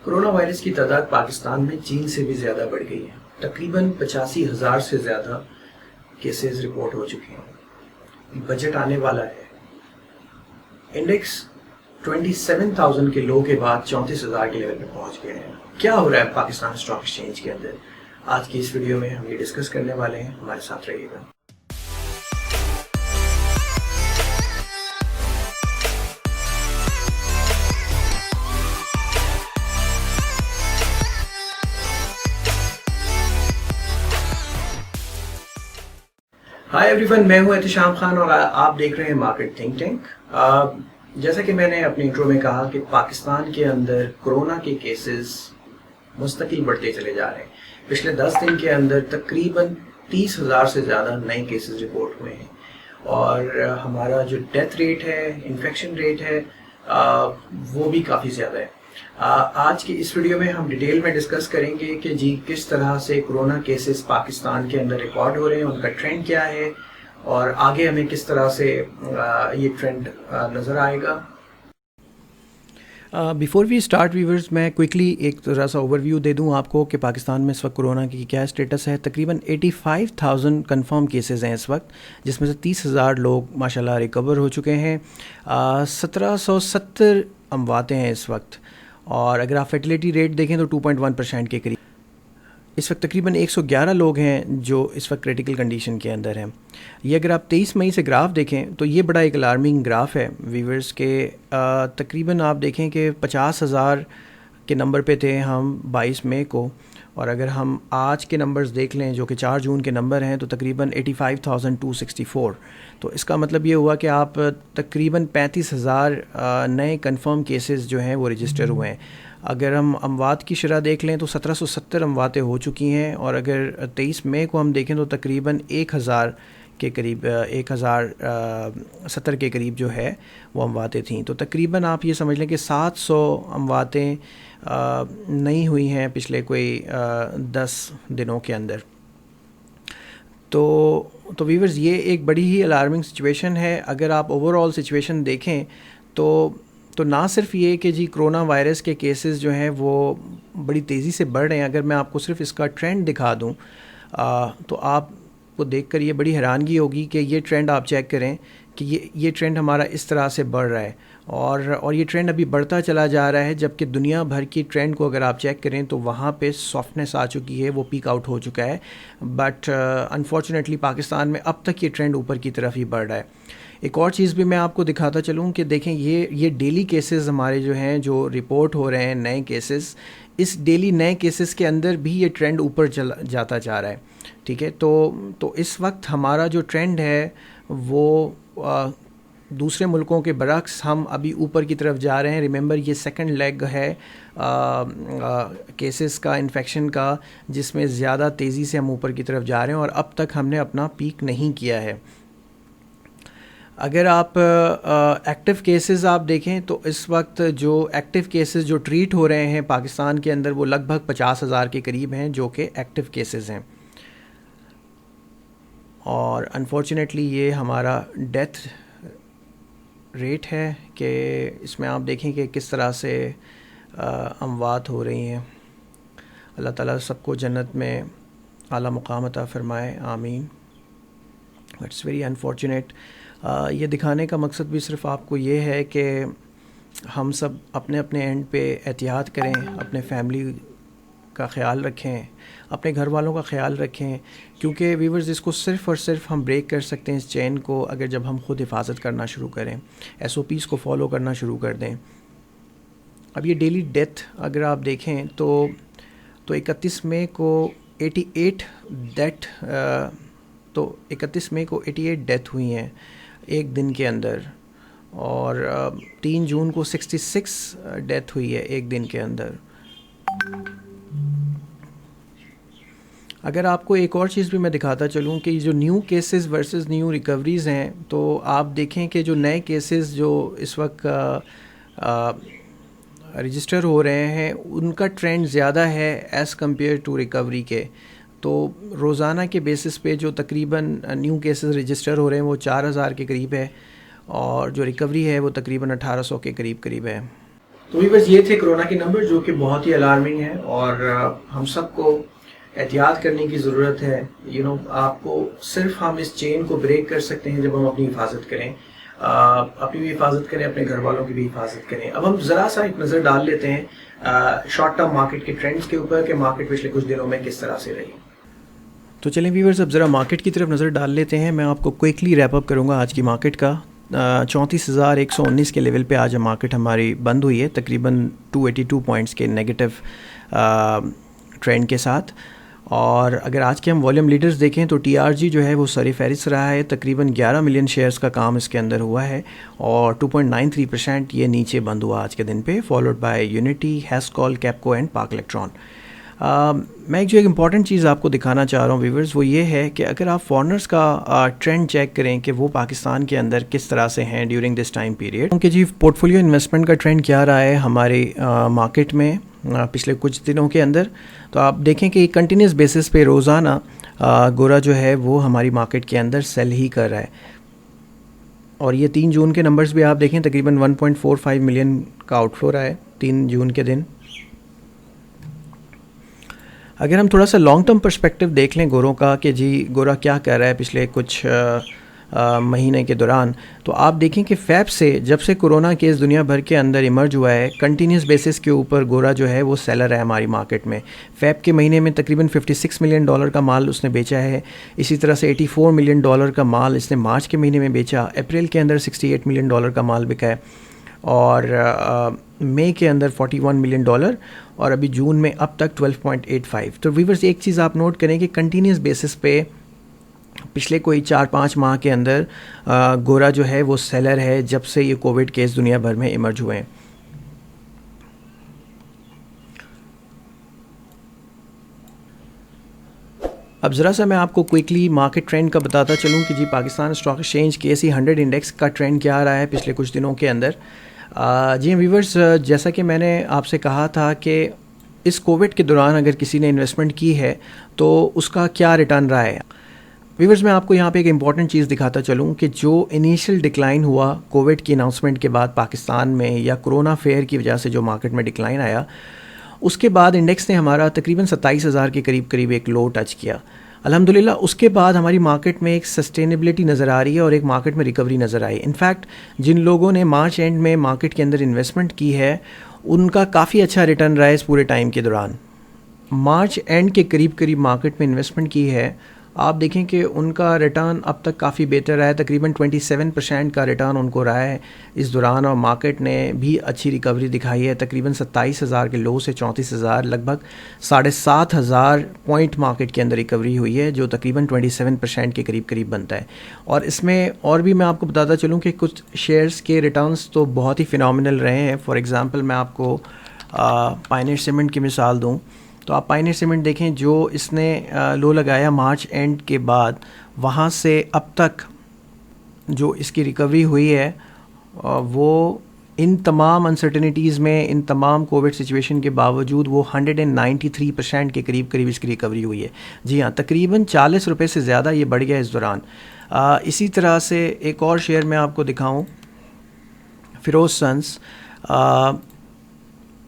Corona virus کی تعداد پاکستان میں چین سے بھی زیادہ بڑھ گئی ہے. تقریباً 85,000 سے زیادہ کیسز رپورٹ ہو چکے ہیں. بجٹ آنے والا ہے. انڈیکس 27,000 کے لو کے بعد 34,000 کے لیول پہ پہنچ گئے ہیں. کیا ہو رہا ہے پاکستان اسٹاک ایکسچینج کے اندر؟ آج کی اس ویڈیو میں ہم یہ ڈسکس کرنے والے ہیں. ہمارے ساتھ رہیے گا. ہائی ایوری ون، میں ہوں احتشام خان اور آپ دیکھ رہے ہیں مارکیٹ تھنک ٹینک. جیسا کہ میں نے اپنے انٹرو میں کہا کہ پاکستان کے اندر کورونا کے کیسز مستقل بڑھتے چلے جا رہے ہیں. پچھلے 10 دن کے اندر تقریباً 30,000 سے زیادہ نئے کیسز رپورٹ ہوئے ہیں اور ہمارا جو ڈیتھ ریٹ ہے، انفیکشن ریٹ ہے، وہ بھی کافی زیادہ ہے. آج کی اس ویڈیو میں ہم ڈیٹیل میں ڈسکس کریں گے کہ جی کس طرح سے کورونا کیسز پاکستان کے اندر ریکارڈ ہو رہے ہیں، ان کا ٹرینڈ کیا ہے اور آگے ہمیں کس طرح سے یہ ٹرینڈ نظر آئے گا. بیفور وی اسٹارٹ ویورز، میں کوئکلی ایک ذرا سا اوور ویو دے دوں آپ کو کہ پاکستان میں اس وقت کورونا کی کیا اسٹیٹس ہے. تقریباً 85,000 کنفرم کیسز ہیں اس وقت، جس میں سے 30,000 لوگ ماشاءاللہ ریکور ہو چکے ہیں. 1770 امواتیں ہیں اس وقت، اور اگر آپ فرٹیلیٹی ریٹ دیکھیں تو 2.1% کے قریب. اس وقت تقریباً 111 لوگ ہیں جو اس وقت کریٹیکل کنڈیشن کے اندر ہیں. یہ اگر آپ 23 مئی سے گراف دیکھیں تو یہ بڑا ایک الارمنگ گراف ہے ویورز کے. تقریباً آپ دیکھیں کہ 50,000 کے نمبر پہ تھے ہم 22 مئی کو، اور اگر ہم آج کے نمبرز دیکھ لیں جو کہ 4 جون کے نمبر ہیں تو تقریباً 85,264. تو اس کا مطلب یہ ہوا کہ آپ تقریباً 35,000 نئے کنفرم کیسز جو ہیں وہ رجسٹر ہوئے ہیں. اگر ہم اموات کی شرح دیکھ لیں تو 1770 امواتیں ہو چکی ہیں، اور اگر 23 مئی کو ہم دیکھیں تو تقریباً 1,000 کے قریب 1,070 کے قریب جو ہے وہ امواتیں تھیں. تو تقریباً آپ یہ سمجھ لیں کہ 700 امواتیں نہیں ہوئی ہیں پچھلے کوئی 10 دنوں کے اندر. تو ویورز یہ ایک بڑی ہی الارمنگ سچویشن ہے. اگر آپ اوور آل سچویشن دیکھیں تو نہ صرف یہ کہ جی کرونا وائرس کے کیسز جو ہیں وہ بڑی تیزی سے بڑھ رہے ہیں. اگر میں آپ کو صرف اس کا ٹرینڈ دکھا دوں تو آپ کو دیکھ کر یہ بڑی حیرانگی ہوگی کہ یہ ٹرینڈ آپ چیک کریں کہ یہ ٹرینڈ ہمارا اس طرح سے بڑھ رہا ہے، اور یہ ٹرینڈ ابھی بڑھتا چلا جا رہا ہے. جبکہ دنیا بھر کی ٹرینڈ کو اگر آپ چیک کریں تو وہاں پہ سافٹنس آ چکی ہے، وہ پیک آؤٹ ہو چکا ہے. بٹ انفارچونیٹلی پاکستان میں اب تک یہ ٹرینڈ اوپر کی طرف ہی بڑھ رہا ہے. ایک اور چیز بھی میں آپ کو دکھاتا چلوں کہ دیکھیں یہ ڈیلی کیسز ہمارے جو ہیں جو رپورٹ ہو رہے ہیں نئے کیسز، اس ڈیلی نئے کیسز کے اندر بھی یہ ٹرینڈ اوپر جاتا جا رہا ہے. ٹھیک ہے، تو اس وقت ہمارا جو ٹرینڈ ہے وہ دوسرے ملکوں کے برعکس ہم ابھی اوپر کی طرف جا رہے ہیں. ریممبر یہ سیکنڈ لیگ ہے کیسز کا، انفیکشن کا، جس میں زیادہ تیزی سے ہم اوپر کی طرف جا رہے ہیں، اور اب تک ہم نے اپنا پیک نہیں کیا ہے. اگر آپ ایکٹیو کیسز آپ دیکھیں تو اس وقت جو ایکٹیو کیسز جو ٹریٹ ہو رہے ہیں پاکستان کے اندر وہ لگ بھگ 50,000 کے قریب ہیں جو کہ ایکٹیو کیسز ہیں. اور انفارچونیٹلی یہ ہمارا ڈیتھ ریٹ ہے کہ اس میں آپ دیکھیں کہ کس طرح سے اموات ہو رہی ہیں. اللہ تعالیٰ سب کو جنت میں اعلیٰ مقام عطا فرمائے، آمین. It's very unfortunate. یہ دکھانے کا مقصد بھی صرف آپ کو یہ ہے کہ ہم سب اپنے اپنے اینڈ پہ احتیاط کریں، اپنے فیملی کا خیال رکھیں، اپنے گھر والوں کا خیال رکھیں، کیونکہ ویورز اس کو صرف اور صرف ہم بریک کر سکتے ہیں اس چین کو اگر جب ہم خود حفاظت کرنا شروع کریں، SOPs کو فالو کرنا شروع کر دیں. اب یہ ڈیلی ڈیتھ اگر آپ دیکھیں تو 31 مئی کو 88 ڈیتھ تو 31 مئی کو 88 ڈیتھ ہوئی ہیں ایک دن کے اندر، اور 3 جون کو 66 ڈیتھ ہوئی ہے ایک دن کے اندر. اگر آپ کو ایک اور چیز بھی میں دکھاتا چلوں کہ جو new cases versus new recoveries ہیں، تو آپ دیکھیں کہ جو نئے کیسز جو اس وقت رجسٹر ہو رہے ہیں ان کا ٹرینڈ زیادہ ہے ایز کمپیئر ٹو ریکوری کے. تو روزانہ کے بیسس پہ جو تقریباً نیو کیسز رجسٹر ہو رہے ہیں وہ 4,000 کے قریب ہے، اور جو ریکوری ہے وہ تقریباً 1,800 کے قریب ہے. تو ویورز یہ تھے کورونا کے نمبر جو کہ بہت ہی الارمنگ ہیں، اور ہم سب کو احتیاط کرنے کی ضرورت ہے. آپ کو صرف ہم اس چین کو بریک کر سکتے ہیں جب ہم اپنی حفاظت کریں، اپنی بھی حفاظت کریں، اپنے گھر والوں کی بھی حفاظت کریں. اب ہم ذرا سا ایک نظر ڈال لیتے ہیں شارٹ ٹرم مارکیٹ کے ٹرینڈز کے اوپر کہ مارکیٹ پچھلے کچھ دنوں میں کس طرح سے رہی. تو چلیں ویورز اب ذرا مارکیٹ کی طرف نظر ڈال لیتے ہیں. میں آپ کو کوئکلی ریپ اپ کروں گا آج کی مارکیٹ کا. 34,119 کے لیول پہ آج مارکیٹ ہماری بند ہوئی ہے، تقریباً 282 پوائنٹس کے نیگیٹو ٹرینڈ کے ساتھ. اور اگر آج کے ہم والیوم لیڈرز دیکھیں تو ٹی آر جی جو ہے وہ سر فہرست رہا ہے، تقریباً 11 ملین شیئرز کا کام اس کے اندر ہوا ہے، اور 2.93% یہ نیچے بند ہوا آج کے دن پہ، followed by Unity, Hascol, Kapco and Pak Elektron. میں ایک امپورٹنٹ چیز آپ کو دکھانا چاہ رہا ہوں ویورز، وہ یہ ہے کہ اگر آپ فارنرز کا ٹرینڈ چیک کریں کہ وہ پاکستان کے اندر کس طرح سے ہیں ڈیورنگ دس ٹائم پیریڈ، کہ جی پورٹ فولیو انویسٹمنٹ کا ٹرینڈ کیا رہا ہے ہماری مارکیٹ میں پچھلے کچھ دنوں کے اندر. تو آپ دیکھیں کہ کنٹینیوس بیسس پہ روزانہ گورا جو ہے وہ ہماری مارکیٹ کے اندر سیل ہی کر رہا ہے. اور یہ 3 جون کے نمبرز بھی آپ دیکھیں، تقریباً 1.45 ملین کا آؤٹ فلو رہا ہے 3 جون کے دن. اگر ہم تھوڑا سا لانگ ٹرم پرسپیکٹو دیکھ لیں گوروں کا کہ جی گورا کیا کر رہا ہے پچھلے کچھ مہینے کے دوران، تو آپ دیکھیں کہ فیب سے جب سے کورونا کیس دنیا بھر کے اندر ایمرج ہوا ہے، کنٹینیوس بیسس کے اوپر گورا جو ہے وہ سیلر ہے ہماری مارکیٹ میں. فیب کے مہینے میں تقریباً $56 ملین کا مال اس نے بیچا ہے. اسی طرح سے $84 ملین کا مال اس نے مارچ کے مہینے میں بیچا. اپریل کے اندر $68 ملین کا مال بکا ہے، اور مئی کے اندر $41 ملین، اور ابھی جون میں اب تک 12.85. تو ویورز ایک چیز آپ نوٹ کریں کہ کنٹینیوس بیسس پہ پچھلے کوئی 4-5 ماہ کے اندر گورا جو ہے وہ سیلر ہے جب سے یہ کووڈ کیس دنیا بھر میں ایمرج ہوئے ہیں. اب ذرا سا میں آپ کو کوئکلی مارکیٹ ٹرینڈ کا بتاتا چلوں کہ جی Pakistan stock exchange KSE 100 index کا ٹرینڈ کیا رہا ہے پچھلے کچھ دنوں کے اندر. جی ویورز، جیسا کہ میں نے آپ سے کہا تھا کہ اس کووڈ کے دوران اگر کسی نے انویسٹمنٹ کی ہے تو اس کا کیا ریٹرن رہا ہے. ویورز میں آپ کو یہاں پہ ایک امپورٹنٹ چیز دکھاتا چلوں کہ جو انیشیل ڈکلائن ہوا کووڈ کی اناؤنسمنٹ کے بعد پاکستان میں، یا کرونا فیئر کی وجہ سے جو مارکیٹ میں ڈکلائن آیا، اس کے بعد انڈیکس نے ہمارا تقریباً 27,000 کے قریب ایک لو ٹچ کیا. الحمدللہ اس کے بعد ہماری مارکیٹ میں ایک سسٹینیبلٹی نظر آ رہی ہے اور ایک مارکیٹ میں ریکوری نظر آئی. انفیکٹ جن لوگوں نے مارچ اینڈ میں مارکیٹ کے اندر انویسٹمنٹ کی ہے ان کا کافی اچھا ریٹرن رہا ہے اس پورے ٹائم کے دوران. مارچ اینڈ کے قریب انویسٹمنٹ کی ہے، آپ دیکھیں کہ ان کا ریٹرن اب تک کافی بہتر رہا ہے، تقریباً 27% کا ریٹرن ان کو رہا ہے اس دوران، اور مارکیٹ نے بھی اچھی ریکوری دکھائی ہے. تقریباً 27,000 کے لو سے 34,000، لگ بھگ 7,500 پوائنٹ مارکیٹ کے اندر ریکوری ہوئی ہے، جو تقریباً 27% کے قریب بنتا ہے. اور اس میں اور بھی میں آپ کو بتاتا چلوں کہ کچھ شیئرز کے ریٹرنز تو بہت ہی فینومینل رہے ہیں. فار ایگزامپل میں آپ کو پائنیئر سیمنٹ کی مثال دوں تو آپ پائنیئر سیمنٹ دیکھیں، جو اس نے لو لگایا مارچ اینڈ کے بعد، وہاں سے اب تک جو اس کی ریکوری ہوئی ہے وہ ان تمام انسرٹنٹیز میں، ان تمام کووڈ سچویشن کے باوجود وہ 193% کے قریب اس کی ریکوری ہوئی ہے. جی ہاں، تقریباً $40 سے زیادہ یہ بڑھ گیا اس دوران. اسی طرح سے ایک اور شیئر میں آپ کو دکھاؤں، فیروز سنس،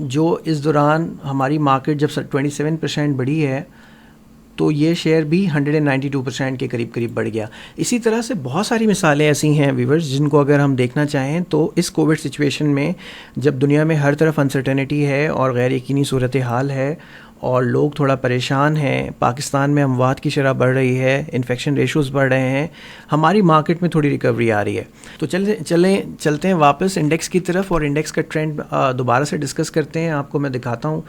جو اس دوران ہماری مارکیٹ جب 27% بڑھی ہے تو یہ شیئر بھی 192% کے قریب بڑھ گیا. اسی طرح سے بہت ساری مثالیں ایسی ہیں ویورز جن کو اگر ہم دیکھنا چاہیں تو اس کووڈ سچویشن میں، جب دنیا میں ہر طرف انسرٹنٹی ہے اور غیر یقینی صورتحال ہے اور لوگ تھوڑا پریشان ہیں، پاکستان میں اموات کی شرح بڑھ رہی ہے، انفیکشن ریشوز بڑھ رہے ہیں، ہماری مارکیٹ میں تھوڑی ریکوری آ رہی ہے. تو چلتے ہیں واپس انڈیکس کی طرف اور انڈیکس کا ٹرینڈ دوبارہ سے ڈسکس کرتے ہیں. آپ کو میں دکھاتا ہوں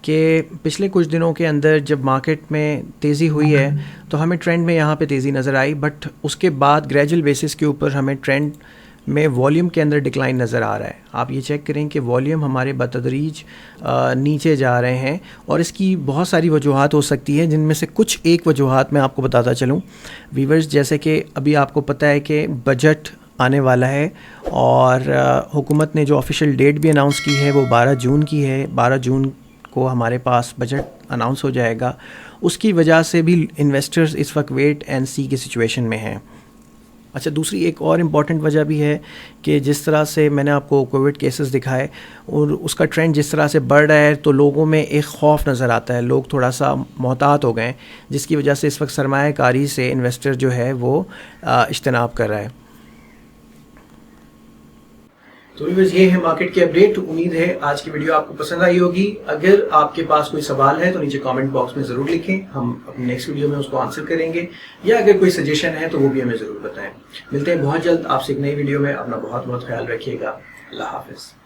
کہ پچھلے کچھ دنوں کے اندر جب مارکیٹ میں تیزی ہوئی ہے تو ہمیں ٹرینڈ میں یہاں پہ تیزی نظر آئی، بٹ اس کے بعد گریجول بیسس کے اوپر ہمیں ٹرینڈ میں والیوم کے اندر ڈکلائن نظر آ رہا ہے. آپ یہ چیک کریں کہ والیوم ہمارے بتدریج نیچے جا رہے ہیں، اور اس کی بہت ساری وجوہات ہو سکتی ہیں، جن میں سے کچھ ایک وجوہات میں آپ کو بتاتا چلوں ویورز. جیسے کہ ابھی آپ کو پتہ ہے کہ بجٹ آنے والا ہے، اور حکومت نے جو آفیشیل ڈیٹ بھی اناؤنس کی ہے وہ 12 جون کی ہے. 12 جون کو ہمارے پاس بجٹ اناؤنس ہو جائے گا. اس کی وجہ سے بھی انویسٹرز اس وقت ویٹ اینڈ سی کی سچویشن میں ہیں. اچھا، دوسری ایک اور امپورٹنٹ وجہ بھی ہے کہ جس طرح سے میں نے آپ کو کووڈ کیسز دکھائے اور اس کا ٹرینڈ جس طرح سے بڑھ رہا ہے تو لوگوں میں ایک خوف نظر آتا ہے، لوگ تھوڑا سا محتاط ہو گئے ہیں، جس کی وجہ سے اس وقت سرمایہ کاری سے انویسٹر جو ہے وہ اجتناب کر رہا ہے۔ تو ویورز یہ ہے مارکیٹ کی اپڈیٹ۔ امید ہے آج کی ویڈیو آپ کو پسند آئی ہوگی۔ اگر آپ کے پاس کوئی سوال ہے تو نیچے کامنٹ باکس میں ضرور لکھیں، ہم اپنی نیکسٹ ویڈیو میں اس کو آنسر کریں گے، یا اگر کوئی سجیشن ہے تو وہ بھی ہمیں ضرور بتائیں۔ ملتے ہیں بہت جلد آپ سے ایک نئی ویڈیو میں، اپنا بہت بہت خیال رکھیے گا۔ اللہ حافظ۔